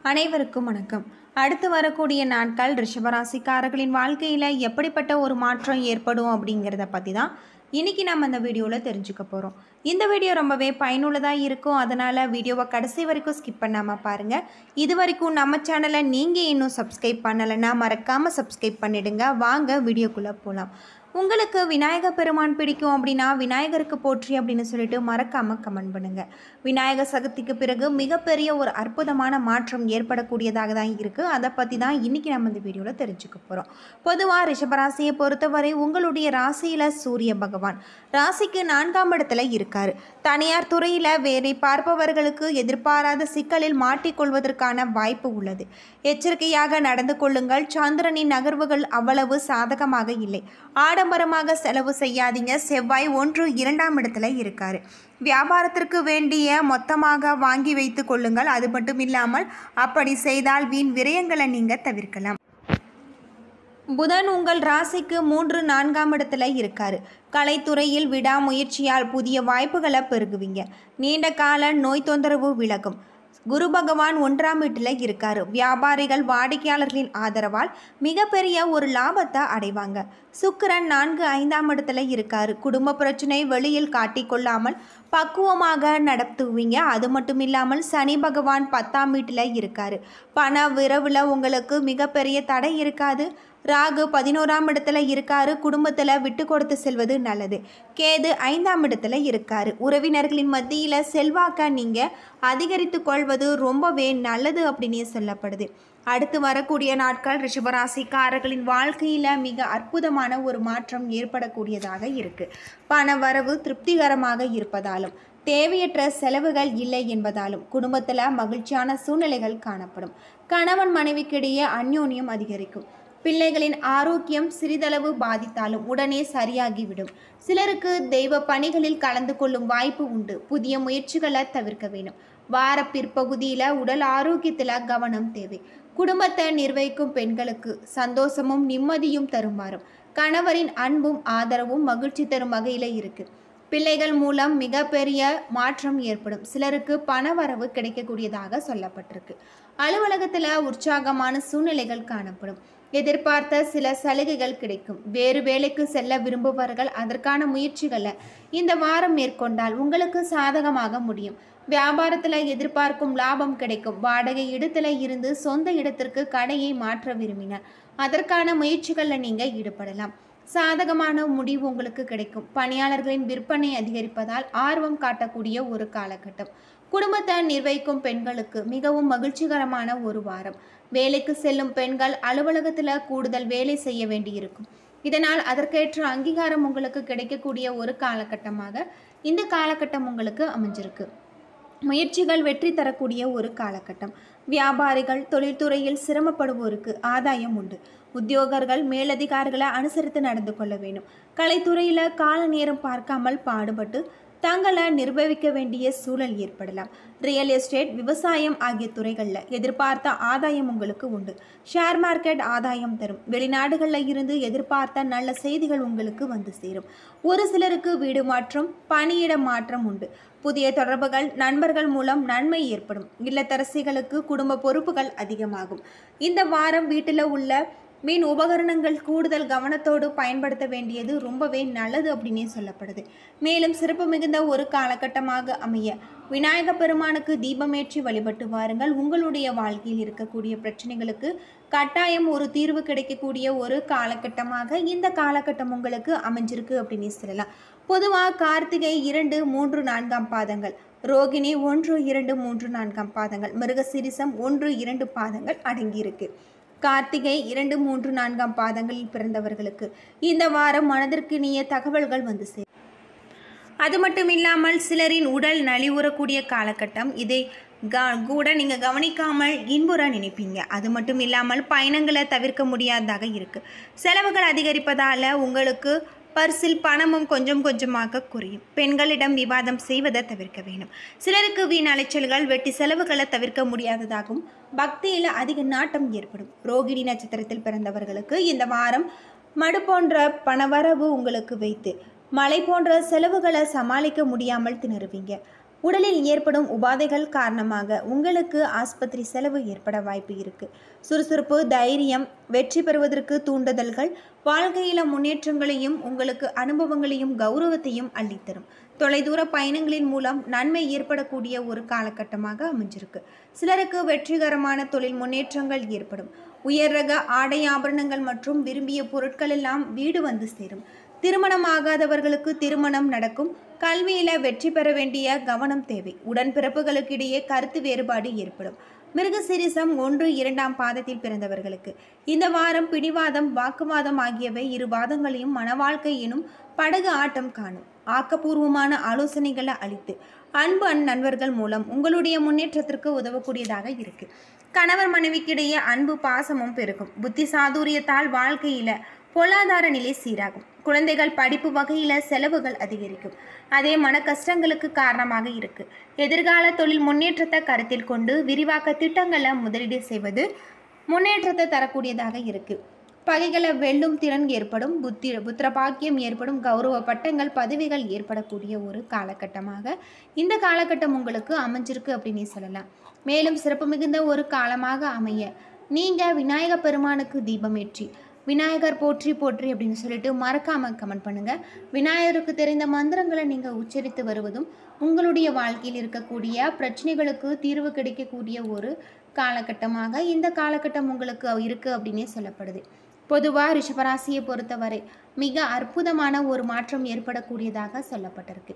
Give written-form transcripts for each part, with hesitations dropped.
அனைவருக்கும் வணக்கம். அடுத்து வரக்கூடிய நாட்கள் ரிஷபராசிக்காரர்களின் வாழ்க்கையில் எப்படிப்பட்ட ஒரு மாற்றம் ஏற்படும் அப்படிங்கிறத பற்றி தான் இன்றைக்கி நம்ம இந்த வீடியோவில் தெரிஞ்சுக்க போகிறோம். இந்த வீடியோ ரொம்பவே பயனுள்ளதாக இருக்கும். அதனால் வீடியோவை கடைசி வரைக்கும் ஸ்கிப் பண்ணாமல் பாருங்கள். இது வரைக்கும் நம்ம சேனலை நீங்கள் இன்னும் சப்ஸ்கிரைப் பண்ணலைன்னா மறக்காமல் சப்ஸ்கிரைப் பண்ணிவிடுங்க. வாங்க வீடியோக்குள்ளே போகலாம். உங்களுக்கு விநாயக பெருமான் பிடிக்கும் அப்படின்னா விநாயகருக்கு போற்றி அப்படின்னு சொல்லிட்டு மறக்காமல் கமெண்ட் பண்ணுங்கள். விநாயகர் சதுர்த்திக்கு பிறகு மிகப்பெரிய ஒரு அற்புதமான மாற்றம் ஏற்படக்கூடியதாக தான் இருக்குது. அதை பற்றி தான் இன்றைக்கி நம்ம இந்த வீடியோவில் தெரிஞ்சுக்க போகிறோம். பொதுவாக ரிஷபராசியை பொறுத்தவரை உங்களுடைய ராசியில் சூரிய பகவான் ராசிக்கு 4ஆம் இடத்துல இருக்கார். தனியார் துறையில் வேலை பார்ப்பவர்களுக்கு எதிர்பாராத சிக்கலில் மாட்டிக்கொள்வதற்கான வாய்ப்பு உள்ளது. எச்சரிக்கையாக நடந்து கொள்ளுங்கள். சந்திரனின் நகர்வுகள் அவ்வளவு சாதகமாக இல்லை. ஆடம்பரமாக செலவு செய்யாதீங்க. செவ்வாய் 1, 2ஆம் இடத்துல இருக்காரு. வியாபாரத்திற்கு வேண்டிய மொத்தமாக வாங்கி வைத்து கொள்ளுங்கள். அது மட்டும் இல்லாமல் அப்படி செய்தால் வீண் விரயங்களை நீங்கள் தவிர்க்கலாம். புதன் உங்கள் ராசிக்கு 3, 4ஆம் இடத்துல இருக்காரு. கலைத்துறையில் விடாமுயற்சியால் புதிய வாய்ப்புகளை பெருகுவீங்க. நீண்ட கால நோய் தொந்தரவு விலகும். குரு பகவான் 1ஆம் வீட்டில் இருக்காரு. வியாபாரிகள் வாடிக்கையாளர்களின் ஆதரவால் மிகப்பெரிய ஒரு லாபத்தை அடைவாங்க. சுக்கிரன் 4, 5ஆம் இடத்துல இருக்காரு. குடும்ப பிரச்சனை வெளியில் காட்டிக்கொள்ளாமல் பக்குவமாக நடத்துவீங்க. அது மட்டும் இல்லாமல் சனி பகவான் 10ஆம் வீட்டில் இருக்காரு. பண விரவில் உங்களுக்கு மிகப்பெரிய தடை இருக்காது. ராகு 11ஆம் இடத்துல இருக்காரு. குடும்பத்தில் விட்டு கொடுத்து செல்வது நல்லது. கேது 5ஆம் இடத்துல இருக்காரு. உறவினர்களின் மத்தியில் செல்வாக்க நீங்கள் அதிகரித்து கொள்வது ரொம்பவே நல்லது அப்படின்னு சொல்லப்படுது. அடுத்து வரக்கூடிய நாட்கள் ரிஷபராசிக்காரர்களின் வாழ்க்கையில் மிக அற்புதமான ஒரு மாற்றம் ஏற்படக்கூடியதாக இருக்குது. பண வரவு திருப்திகரமாக இருப்பதாலும் தேவையற்ற செலவுகள் இல்லை என்பதாலும் குடும்பத்தில் மகிழ்ச்சியான சூழ்நிலைகள் காணப்படும். கணவன் மனைவிக்கிடையே அந்யோன்யம் அதிகரிக்கும். பிள்ளைகளின் ஆரோக்கியம் சிறிதளவு பாதித்தாலும் உடனே சரியாகிவிடும். சிலருக்கு தெய்வ பணிகளில் கலந்து கொள்ளும் வாய்ப்பு உண்டு. புதிய முயற்சிகளை தவிர்க்க வேண்டும். வார பிற்பகுதியில் உடல் ஆரோக்கியத்தில் கவனம் தேவை. குடும்பத்தை நிர்வகிக்கும் பெண்களுக்கு சந்தோஷமும் நிம்மதியும் தருமாறும். கணவரின் அன்பும் ஆதரவும் மகிழ்ச்சி தரும் வகையில் இருக்குது. பிள்ளைகள் மூலம் மிகப்பெரிய மாற்றம் ஏற்படும். சிலருக்கு பண வரவு கிடைக்கக்கூடியதாக சொல்லப்பட்டிருக்கு. அலுவலகத்தில் உற்சாகமான சூழ்நிலைகள் காணப்படும். எதிர்பார்த்த சில சலுகைகள் கிடைக்கும். வேறு வேலைக்கு செல்ல விரும்புபவர்கள் அதற்கான முயற்சிகளை இந்த வாரம் மேற்கொண்டால் உங்களுக்கு சாதகமாக முடியும். வியாபாரத்தில் எதிர்பார்க்கும் லாபம் கிடைக்கும். வாடகை இடத்துல இருந்து சொந்த இடத்திற்கு கடையை மாற்ற விரும்பினார் அதற்கான முயற்சிகளில் நீங்கள் ஈடுபடலாம். சாதகமான முடிவு உங்களுக்கு கிடைக்கும். பணியாளர்களின் விற்பனை அதிகரிப்பதால் ஆர்வம் காட்டக்கூடிய ஒரு காலகட்டம். குடும்பத்தை நிர்வகிக்கும் பெண்களுக்கு மிகவும் மகிழ்ச்சிகரமான ஒரு வாரம். வேலைக்கு செல்லும் பெண்கள் அலுவலகத்தில் கூடுதல் வேலை செய்ய வேண்டியிருக்கும். இதனால் அதற்கேற்ற அங்கீகாரம் உங்களுக்கு கிடைக்கக்கூடிய ஒரு காலகட்டமாக இந்த காலகட்டம் உங்களுக்கு அமைஞ்சிருக்கு. முயற்சிகள் வெற்றி தரக்கூடிய ஒரு காலகட்டம். வியாபாரிகள் தொழில்துறையில் சிரமப்படுவோருக்கு ஆதாயம் உண்டு. உத்தியோகர்கள் மேலதிகாரிகளை அனுசரித்து நடந்து கொள்ள வேண்டும். கலைத்துறையில் கால நேரம் பார்க்காமல் பாடுபட்டு தங்களை நிர்வகிக்க வேண்டிய சூழல் ஏற்படலாம். ரியல் எஸ்டேட், விவசாயம் ஆகிய துறைகளில் எதிர்பார்த்த ஆதாயம் உங்களுக்கு உண்டு. ஷேர் மார்க்கெட் ஆதாயம் தரும். வெளிநாடுகளில் இருந்து எதிர்பார்த்த நல்ல செய்திகள் உங்களுக்கு வந்து சேரும். ஒரு சிலருக்கு வீடு மாற்றம், பணியிட மாற்றம் உண்டு. புதிய தொடர்புகள், நண்பர்கள் மூலம் நன்மை ஏற்படும். இல்லத்தரசிகளுக்கு குடும்ப பொறுப்புகள் அதிகமாகும். இந்த வாரம் வீட்டில் உள்ள மின் உபகரணங்கள் கூடுதல் கவனத்தோடு பயன்படுத்த வேண்டியது ரொம்பவே நல்லது அப்படின்னே சொல்லப்படுது. மேலும் சிறப்பு மிகுந்த ஒரு காலகட்டமாக அமைய விநாயக பெருமானுக்கு தீபமேற்றி வழிபட்டு வாருங்கள். உங்களுடைய வாழ்க்கையில் இருக்கக்கூடிய பிரச்சனைகளுக்கு கட்டாயம் ஒரு தீர்வு கிடைக்கக்கூடிய ஒரு காலகட்டமாக இந்த காலகட்டம் உங்களுக்கு அமைஞ்சிருக்கு அப்படின்னு சொல்லலாம். பொதுவாக கார்த்திகை 2, 3, 4ஆம் பாதங்கள், ரோகிணி 1, 2, 3, 4ஆம் பாதங்கள், மிருகசீரிசம் 1, 2 பாதங்கள் அடங்கியிருக்கு. கார்த்திகை 2, 3, 4ஆம் பாதங்களில் பிறந்தவர்களுக்கு இந்த வாரம் மனதிற்கு இனிய தகவல்கள் வந்து சேரும். அது மட்டும் இல்லாமல் சிலரின் உடல் நலிவுறக்கூடிய காலகட்டம். இதை கூட நீங்கள் கவனிக்காமல் இன்புற நினைப்பீங்க. அது மட்டும் இல்லாமல் பயணங்களை தவிர்க்க முடியாததாக இருக்குது. செலவுகள் அதிகரிப்பதால் உங்களுக்கு பர்சில் பணமும் கொஞ்சம் கொஞ்சமாக குறையும். பெண்களிடம் விவாதம் செய்வதை தவிர்க்க வேண்டும். சிலருக்கு வீண் அலைச்சல்கள், வெட்டி செலவுகளை தவிர்க்க முடியாததாகவும் பக்தியில் அதிக நாட்டம் ஏற்படும். ரோகிணி நட்சத்திரத்தில் பிறந்தவர்களுக்கு இந்த வாரம் மடு போன்ற பணவரவு உங்களுக்கு வைத்து மழை போன்ற செலவுகளை சமாளிக்க முடியாமல் திணறுவீங்க. உடலில் ஏற்படும் உபாதைகள் காரணமாக உங்களுக்கு ஆஸ்பத்திரி செலவு ஏற்பட வாய்ப்பு இருக்குது. சுறுசுறுப்பு, தைரியம், வெற்றி பெறுவதற்கு தூண்டுதல்கள், வாழ்க்கையில் முன்னேற்றங்களையும் உங்களுக்கு அனுபவங்களையும் கௌரவத்தையும் அள்ளித்தரும். தொலைதூர பயணங்களின் மூலம் நன்மை ஏற்படக்கூடிய ஒரு காலகட்டமாக அமைஞ்சிருக்கு. சிலருக்கு வெற்றிகரமான தொழில் முன்னேற்றங்கள் ஏற்படும். உயர் ரக ஆடை ஆபரணங்கள் மற்றும் விரும்பிய பொருட்கள் எல்லாம் வீடு வந்து சேரும். திருமணம் ஆகாதவர்களுக்கு திருமணம் நடக்கும். கல்வியில் வெற்றி பெற வேண்டிய கவனம் தேவை. உடன்பிறப்புகளுக்கிடையே கருத்து வேறுபாடு ஏற்படும். மிருகசீரிசம் 1, 2ஆம் பாதத்தில் பிறந்தவர்களுக்கு இந்த வாரம் பிடிவாதம், வாக்குவாதம் ஆகியவை இரு வாதங்களையும் மனவாழ்க்கை எனும் படகு ஆட்டம் காணும். ஆக்கப்பூர்வமான ஆலோசனைகளை அளித்து அன்பு நண்பர்கள் மூலம் உங்களுடைய முன்னேற்றத்திற்கு உதவக்கூடியதாக இருக்கு. கணவர் மனைவிக்கிடையே அன்பு பாசமும் பெருகும். புத்தி சாதுரியத்தால் வாழ்க்கையில பொருளாதார நிலை சீராகும். குழந்தைகள் படிப்பு வகையில் செலவுகள் அதிகரிக்கும். அதே மன கஷ்டங்களுக்கு காரணமாக இருக்கு. எதிர்கால தொழில் முன்னேற்றத்தை கருத்தில் கொண்டு விரிவாக்க திட்டங்களை முதலீடு செய்வது முன்னேற்றத்தை தரக்கூடியதாக இருக்கு. பகைகளை வெல்லும் திறன் ஏற்படும். புத்திர பாக்கியம் ஏற்படும். கௌரவ பட்டங்கள், பதவிகள் ஏற்படக்கூடிய ஒரு காலகட்டமாக இந்த காலகட்டம் உங்களுக்கு அமைஞ்சிருக்கு அப்படின்னு சொல்லலாம். மேலும் சிறப்பு மிகுந்த ஒரு காலமாக அமைய நீங்கள் விநாயகர் பெருமானுக்கு தீபமேற்றி விநாயகர் போற்றி போற்றி அப்படின்னு சொல்லிட்டு மறக்காமல் கமெண்ட் பண்ணுங்கள். விநாயகருக்கு தெரிந்த மந்திரங்களை நீங்கள் உச்சரித்து வருவதும் உங்களுடைய வாழ்க்கையில் இருக்கக்கூடிய பிரச்சனைகளுக்கு தீர்வு கிடைக்கக்கூடிய ஒரு காலகட்டமாக இந்த காலகட்டம் உங்களுக்கு இருக்குது அப்படின்னே சொல்லப்படுது. பொதுவாக ரிஷபராசியை பொறுத்தவரை மிக அற்புதமான ஒரு மாற்றம் ஏற்படக்கூடியதாக சொல்லப்பட்டிருக்கு.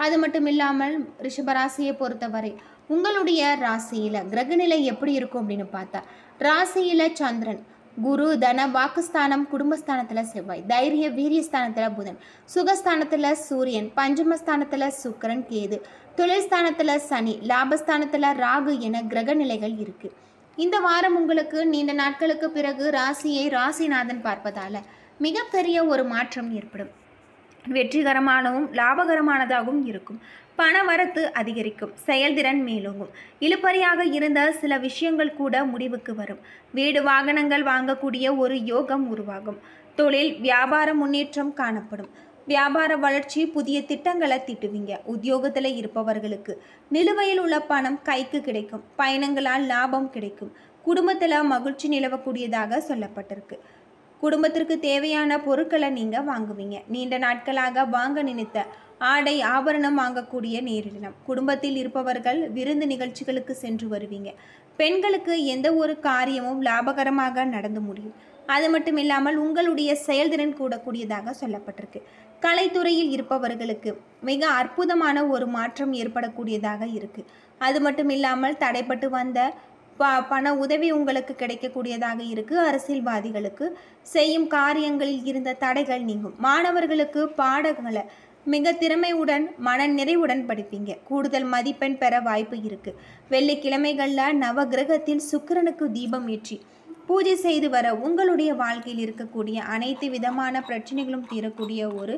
அது மட்டும் இல்லாமல் ரிஷபராசியை பொறுத்தவரை உங்களுடைய ராசியில் கிரகநிலை எப்படி இருக்கும் அப்படின்னு பார்த்தா, ராசியில் சந்திரன், குரு, தன, வாக்குஸ்தானம், குடும்பஸ்தானத்தில் செவ்வாய், தைரிய வீரியஸ்தானத்தில் புதன், சுகஸ்தானத்தில் சூரியன், பஞ்சமஸ்தானத்தில் சுக்கிரன், கேது, தொழில் ஸ்தானத்தில் சனி, லாபஸ்தானத்தில் ராகு என கிரக நிலைகள் இருக்குது. இந்த வாரம் உங்களுக்கு நீண்ட நாட்களுக்கு பிறகு ராசியை ராசிநாதன் பார்ப்பதால் மிகப்பெரிய ஒரு மாற்றம் ஏற்படும். வெற்றிகரமானவும் லாபகரமானதாகவும் இருக்கும். பண வரத்து அதிகரிக்கும். செயல்திறன் மேலோங்கும். இழுபறியாக இருந்த சில விஷயங்கள் கூட முடிவுக்கு வரும். வீடு வாகனங்கள் வாங்கக்கூடிய ஒரு யோகம் உருவாகும். தொழில் வியாபார முன்னேற்றம் காணப்படும். வியாபார வளர்ச்சி, புதிய திட்டங்களை தீட்டுவீங்க. உத்தியோகத்தில் இருப்பவர்களுக்கு நிலுவையில் உள்ள பணம் கைக்கு கிடைக்கும். பயணங்களால் லாபம் கிடைக்கும். குடும்பத்தில் மகிழ்ச்சி நிலவக்கூடியதாக சொல்லப்பட்டிருக்கு. குடும்பத்திற்கு தேவையான பொருட்களை நீங்கள் வாங்குவீங்க. நீண்ட நாட்களாக வாங்க நினைத்த ஆடை ஆபரணம் வாங்கக்கூடிய நேரிடலாம். குடும்பத்தில் இருப்பவர்கள் விருந்து நிகழ்ச்சிகளுக்கு சென்று வருவீங்க. பெண்களுக்கு எந்த ஒரு காரியமும் லாபகரமாக நடந்து முடியும். அது மட்டும் இல்லாமல் உங்களுடைய செயல்திறன் கூடக்கூடியதாக சொல்லப்பட்டிருக்கு. கலைத்துறையில் இருப்பவர்களுக்கு மிக அற்புதமான ஒரு மாற்றம் ஏற்படக்கூடியதாக இருக்குது. அது மட்டும் இல்லாமல் தடைப்பட்டு வந்த பண உதவி உங்களுக்கு கிடைக்கக்கூடியதாக இருக்குது. அரசியல்வாதிகளுக்கு செய்யும் காரியங்களில் இருந்த தடைகள் நீங்கும். மாணவர்களுக்கு பாடங்களை மிக திறமையுடன் மன நிறைவுடன் படிப்பீங்க. கூடுதல் மதிப்பெண் பெற வாய்ப்பு இருக்குது. வெள்ளிக்கிழமைகளில் நவகிரகத்தில் சுக்கிரனுக்கு தீபம் ஏற்றி பூஜை செய்து வர உங்களுடைய வாழ்க்கையில் இருக்கக்கூடிய அனைத்து விதமான பிரச்சனைகளும் தீரக்கூடிய ஒரு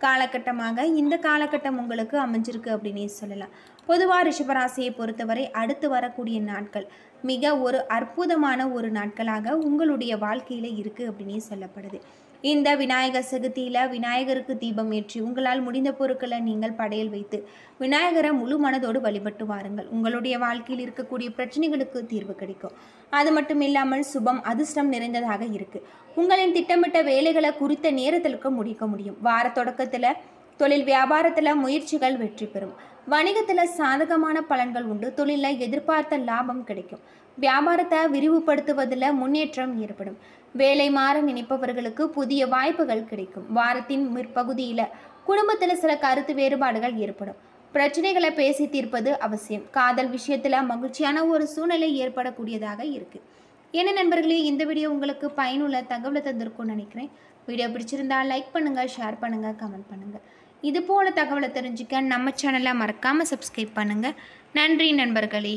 காலகட்டமாக இந்த காலகட்டம் உங்களுக்கு அமைஞ்சிருக்கு அப்படின்னே சொல்லலாம். பொதுவாக ரிஷபராசியை பொறுத்தவரை அடுத்து வரக்கூடிய நாட்கள் மிக ஒரு அற்புதமான ஒரு நாட்களாக உங்களுடைய வாழ்க்கையில் இருக்குது அப்படின்னே சொல்லப்படுது. இந்த விநாயகர் சதுர்த்தியில் விநாயகருக்கு தீபம் ஏற்றி உங்களால் முடிந்த பொருட்களை நீங்கள் படையல் வைத்து விநாயகரை முழு மனதோடு வழிபட்டு வாருங்கள். உங்களுடைய வாழ்க்கையில் இருக்கக்கூடிய பிரச்சனைகளுக்கு தீர்வு கிடைக்கும். அது மட்டும் இல்லாமல் சுபம், அதிர்ஷ்டம் நிறைந்ததாக இருக்குது. உங்களின் திட்டமிட்ட வேலைகளை குறித்த நேரத்திற்கு முடிக்க முடியும். வார தொடக்கத்தில் தொழில் வியாபாரத்தில் முயற்சிகள் வெற்றி பெறும். வணிகத்தில் சாதகமான பலன்கள் உண்டு. தொழிலில் எதிர்பார்த்த லாபம் கிடைக்கும். வியாபாரத்தை விரிவுபடுத்துவதில் முன்னேற்றம் ஏற்படும். வேலை மாற நினைப்பவர்களுக்கு புதிய வாய்ப்புகள் கிடைக்கும். வாரத்தின் முற்பகுதியில் குடும்பத்தில் சில கருத்து வேறுபாடுகள் ஏற்படும். பிரச்சனைகளை பேசி தீர்ப்பது அவசியம். காதல் விஷயத்தில் மகிழ்ச்சியான ஒரு சூழ்நிலை ஏற்படக்கூடியதாக இருக்குது. என்ன நண்பர்களே, இந்த வீடியோ உங்களுக்கு பயனுள்ள தகவலை தந்திருக்கும்னு நினைக்கிறேன். வீடியோ பிடிச்சிருந்தால் லைக் பண்ணுங்கள், ஷேர் பண்ணுங்கள், கமெண்ட் பண்ணுங்கள். இது போல தகவலை தெரிஞ்சுக்க நம்ம சேனலை மறக்காமல் சப்ஸ்கிரைப் பண்ணுங்கள். நன்றி நண்பர்களே.